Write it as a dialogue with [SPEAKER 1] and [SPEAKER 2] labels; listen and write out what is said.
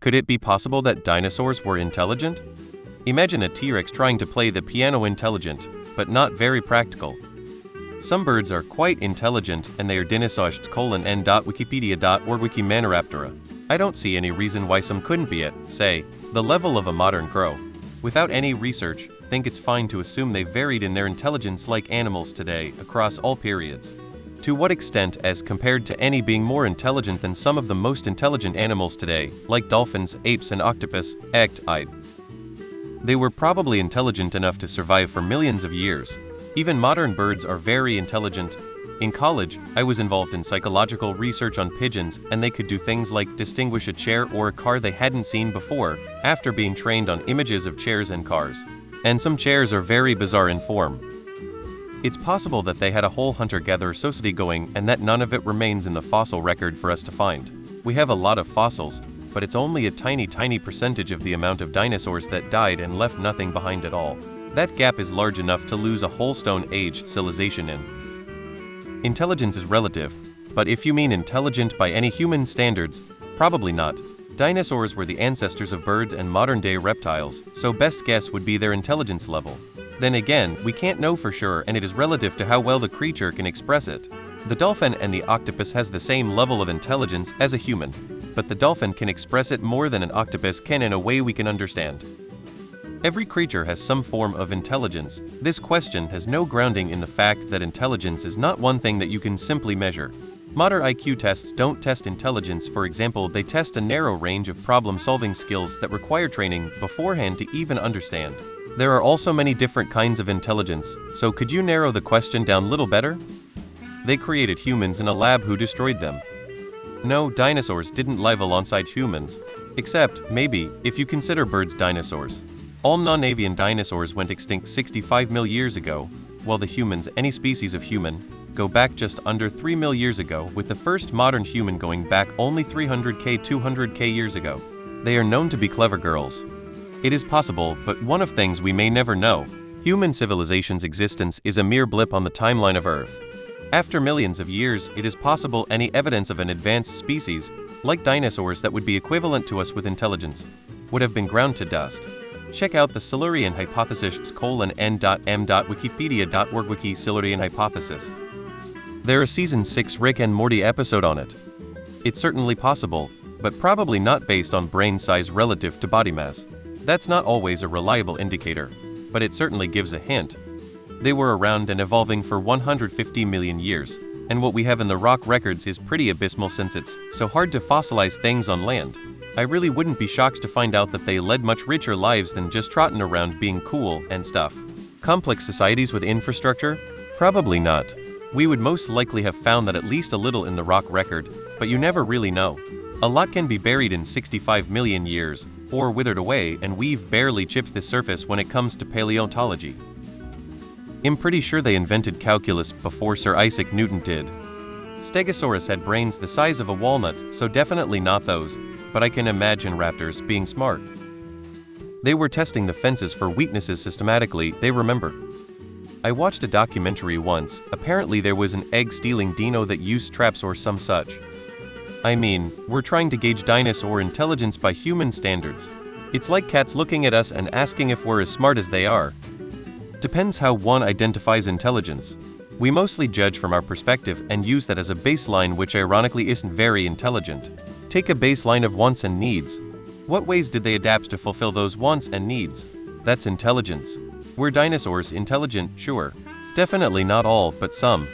[SPEAKER 1] Could it be possible that dinosaurs were intelligent? Imagine a T-Rex trying to play the piano intelligent, but not very practical. Some birds are quite intelligent and they are dinosaurs n.wikipedia.org Wikimaniraptora. I don't see any reason why some couldn't be at, say, the level of a modern crow. Without any research, think it's fine to assume they varied in their intelligence like animals today across all periods. To what extent as compared to any being more intelligent than some of the most intelligent animals today, like dolphins, apes and octopus, They were probably intelligent enough to survive for millions of years. Even modern birds are very intelligent. In college, I was involved in psychological research on pigeons, and they could do things like distinguish a chair or a car they hadn't seen before, after being trained on images of chairs and cars. And some chairs are very bizarre in form. It's possible that they had a whole hunter-gatherer society going and that none of it remains in the fossil record for us to find. We have a lot of fossils, but it's only a tiny percentage of the amount of dinosaurs that died and left nothing behind at all. That gap is large enough to lose a whole Stone Age civilization in. Intelligence is relative, but if you mean intelligent by any human standards, probably not. Dinosaurs were the ancestors of birds and modern-day reptiles, so best guess would be their intelligence level. Then again, we can't know for sure and it is relative to how well the creature can express it. The dolphin and the octopus has the same level of intelligence as a human, but the dolphin can express it more than an octopus can in a way we can understand. Every creature has some form of intelligence. This question has no grounding in the fact that intelligence is not one thing that you can simply measure. Modern IQ tests don't test intelligence. For example, they test a narrow range of problem-solving skills that require training beforehand to even understand. There are also many different kinds of intelligence, so could you narrow the question down a little better? They created humans in a lab who destroyed them. No, dinosaurs didn't live alongside humans, except, maybe, if you consider birds dinosaurs. All non-avian dinosaurs went extinct 65 million years ago, while the humans, any species of human, go back just under 3 million years ago, with the first modern human going back only 200k years ago. They are known to be clever girls. It is possible, but one of things we may never know. Human civilization's existence is a mere blip on the timeline of Earth. After millions of years, it is possible any evidence of an advanced species, like dinosaurs that would be equivalent to us with intelligence, would have been ground to dust. Check out the Silurian hypothesis n.m.wikipedia.org Wiki Silurian hypothesis. There is season 6 Rick and Morty episode on it. It's certainly possible, but probably not based on brain size relative to body mass. That's not always a reliable indicator, but it certainly gives a hint. They were around and evolving for 150 million years, and what we have in the rock records is pretty abysmal since it's so hard to fossilize things on land. I really wouldn't be shocked to find out that they led much richer lives than just trotting around being cool and stuff. Complex societies with infrastructure? Probably not. We would most likely have found that at least a little in the rock record, but you never really know. A lot can be buried in 65 million years, or withered away, and we've barely chipped the surface when it comes to paleontology. I'm pretty sure they invented calculus before Sir Isaac Newton did. Stegosaurus had brains the size of a walnut, so definitely not those, but I can imagine raptors being smart. They were testing the fences for weaknesses systematically, they remember. I watched a documentary once, apparently there was an egg-stealing dino that used traps or some such. I mean, we're trying to gauge dinosaur intelligence by human standards. It's like cats looking at us and asking if we're as smart as they are. Depends how one identifies intelligence. We mostly judge from our perspective and use that as a baseline, which ironically isn't very intelligent. Take a baseline of wants and needs. What ways did they adapt to fulfill those wants and needs? That's intelligence. Were dinosaurs intelligent? Sure. Definitely not all, but some.